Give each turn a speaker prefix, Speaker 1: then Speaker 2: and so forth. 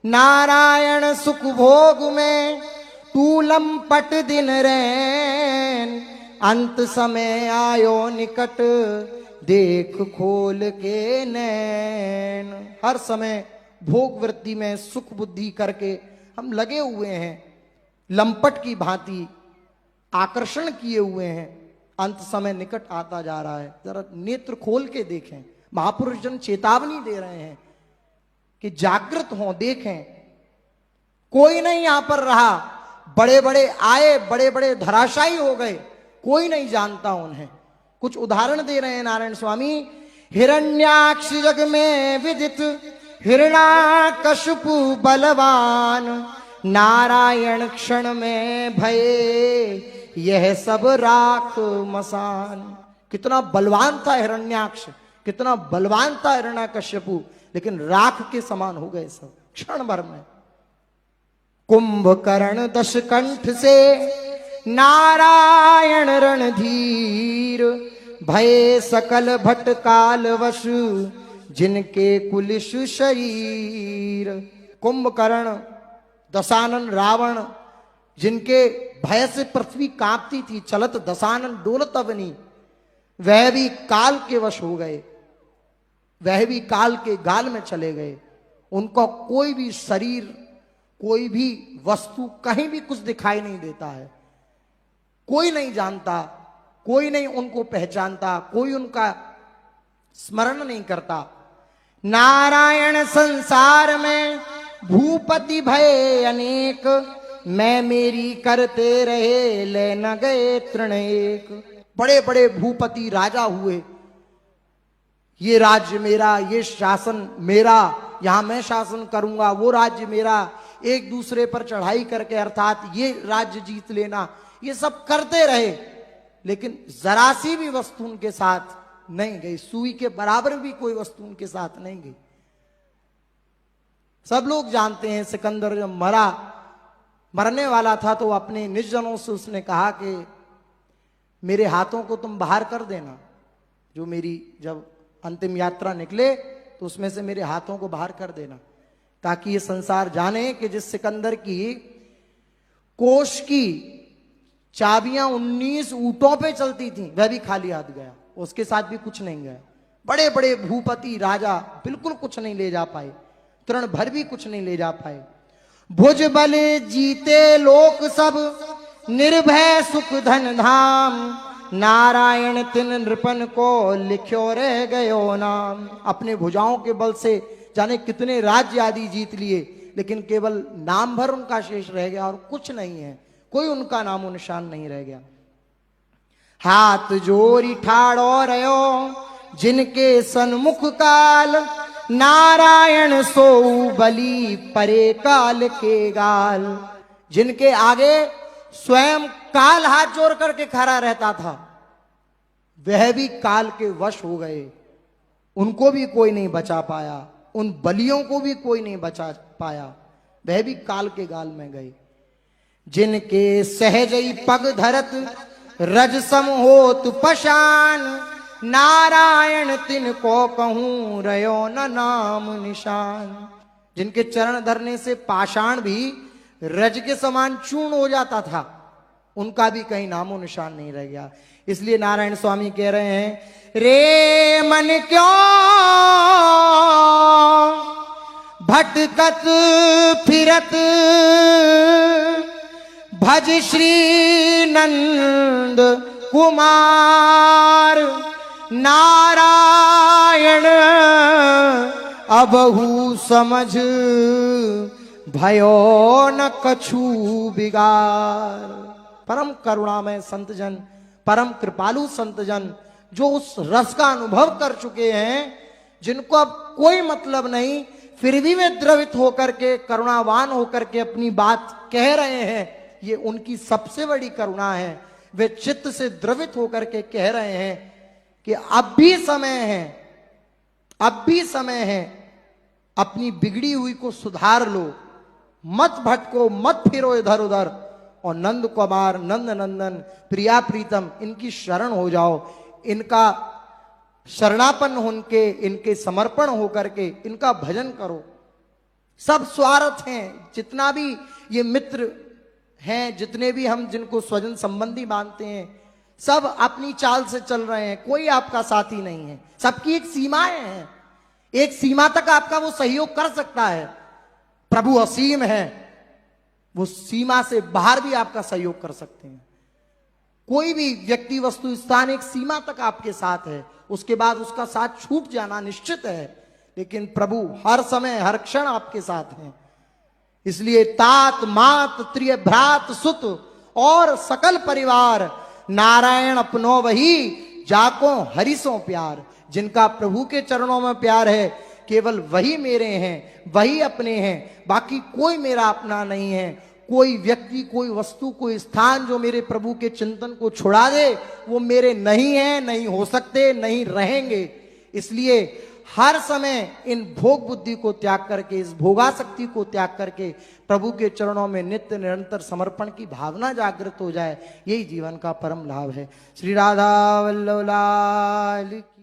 Speaker 1: नारायण सुख भोग में तू लंपट दिन रैन, अंत समय आयो निकट देख खोल के नैन। हर समय भोग वृत्ति में सुख बुद्धि करके हम लगे हुए हैं, लंपट की भांति आकर्षण किए हुए हैं। अंत समय निकट आता जा रहा है, जरा नेत्र खोल के देखें। महापुरुष जन चेतावनी दे रहे हैं कि जागृत हों, देखें। कोई नहीं यहां पर रहा, बड़े बड़े आए, बड़े बड़े धराशायी हो गए, कोई नहीं जानता उन्हें। कुछ उदाहरण दे रहे हैं नारायण स्वामी। हिरण्याक्ष जग में विदित हिरण्याकशपु बलवान, नारायण क्षण में भये यह सब राख मसान। कितना बलवान था हिरण्याक्ष, कितना बलवान था हिरण्याकश्यपु, लेकिन राख के समान हो गए सब क्षण भर में। कुंभकर्ण दशकंठ से नारायण रणधीर, भय सकल भटकाल वश जिनके कुलिश शरीर। कुंभकर्ण, दशानन रावण, जिनके भय से पृथ्वी कांपती थी, चलत दशानन डोलत अवनी, वह भी काल के वश हो गए, वह भी काल के गाल में चले गए। उनका कोई भी शरीर, कोई भी वस्तु कहीं भी कुछ दिखाई नहीं देता है, कोई नहीं जानता, कोई नहीं उनको पहचानता, कोई उनका स्मरण नहीं करता। नारायण संसार में भूपति भय अनेक, मैं मेरी करते रहे ले न गए तृण एक। बड़े बड़े भूपति राजा हुए, ये राज्य मेरा, ये शासन मेरा, यहां मैं शासन करूंगा, वो राज्य मेरा, एक दूसरे पर चढ़ाई करके अर्थात ये राज्य जीत लेना, ये सब करते रहे। लेकिन जरा सी भी वस्तु उनके साथ नहीं गई, सुई के बराबर भी कोई वस्तु उनके साथ नहीं गई। सब लोग जानते हैं सिकंदर जब मरने वाला था तो अपने निज जनों से उसने कहा कि मेरे हाथों को तुम बाहर कर देना, जो मेरी जब अंतिम यात्रा निकले तो उसमें से मेरे हाथों को बाहर कर देना, ताकि ये संसार जाने कि जिस सिकंदर की कोष की चाबियां 19 ऊंटों पे चलती थी, वह भी खाली हाथ गया, उसके साथ भी कुछ नहीं गया। बड़े बड़े भूपति राजा बिल्कुल कुछ नहीं ले जा पाए, तृण भर भी कुछ नहीं ले जा पाए। भुज बल जीते लोक सब, निर्भय सुख धन धाम, नारायण तिन नृपन को लिख्यो रह गयो नाम। अपने भुजाओं के बल से जाने कितने राज्य आदि जीत लिए, लेकिन केवल नाम भर उनका शेष रह गया और कुछ नहीं है, कोई उनका नामो निशान नहीं रह गया। हाथ जोरी ठाड़ो रहो जिनके सन्मुख काल, नारायण सो बली परे काल के गाल। जिनके आगे स्वयं काल हाथ जोड़ करके खड़ा रहता था, वह भी काल के वश हो गए, उनको भी कोई नहीं बचा पाया, उन बलियों को भी कोई नहीं बचा पाया, वह भी काल के गाल में गए। जिनके सहजई पग धरत रजसम होत पशान, नारायण तिन को कहूं रयो न नाम निशान। जिनके चरण धरने से पाषाण भी रज के समान चूर्ण हो जाता था, उनका भी कहीं नामो निशान नहीं रह गया। इसलिए नारायण स्वामी कह रहे हैं, रे मन क्यों भटकत फिरत, भज श्री नंद कुमार, नारायण अबहु समझ भयो न कछु बिगार। परम करुणामय संतजन, परम कृपालु संतजन, जो उस रस का अनुभव कर चुके हैं, जिनको अब कोई मतलब नहीं, फिर भी वे द्रवित होकर के, करुणावान होकर के अपनी बात कह रहे हैं, ये उनकी सबसे बड़ी करुणा है। वे चित्त से द्रवित होकर के कह रहे हैं कि अब भी समय है, अब भी समय है, अपनी बिगड़ी हुई को सुधार लो, मत भटको, मत फिरो इधर उधर, और नंद कुमार, नंद नंदन, प्रिया प्रीतम, इनकी शरण हो जाओ, इनका शरणापन्न होके, इनके समर्पण होकर के इनका भजन करो। सब स्वार्थ हैं। जितना भी ये मित्र हैं, जितने भी हम जिनको स्वजन संबंधी मानते हैं, सब अपनी चाल से चल रहे हैं, कोई आपका साथी नहीं है। सबकी एक सीमाएं हैं, एक सीमा तक आपका वो सहयोग कर सकता है। प्रभु असीम है, वो सीमा से बाहर भी आपका सहयोग कर सकते हैं। कोई भी व्यक्ति, वस्तु, स्थान एक सीमा तक आपके साथ है, उसके बाद उसका साथ छूट जाना निश्चित है। लेकिन प्रभु हर समय हर क्षण आपके साथ हैं। इसलिए तात मात त्रिय भ्रात सुत और सकल परिवार, नारायण अपनो वही जाको हरिसों प्यार। जिनका प्रभु के चरणों में प्यार है, केवल वही मेरे हैं, वही अपने हैं, बाकी कोई मेरा अपना नहीं है। कोई व्यक्ति, कोई वस्तु, कोई स्थान जो मेरे प्रभु के चिंतन को छुड़ा दे, वो मेरे नहीं है, नहीं हो सकते, नहीं रहेंगे। इसलिए हर समय इन भोग बुद्धि को त्याग करके, इस भोगासक्ति को त्याग करके प्रभु के चरणों में नित्य निरंतर समर्पण की भावना जागृत हो जाए, यही जीवन का परम लाभ है। श्री राधा वल्लभ लाल की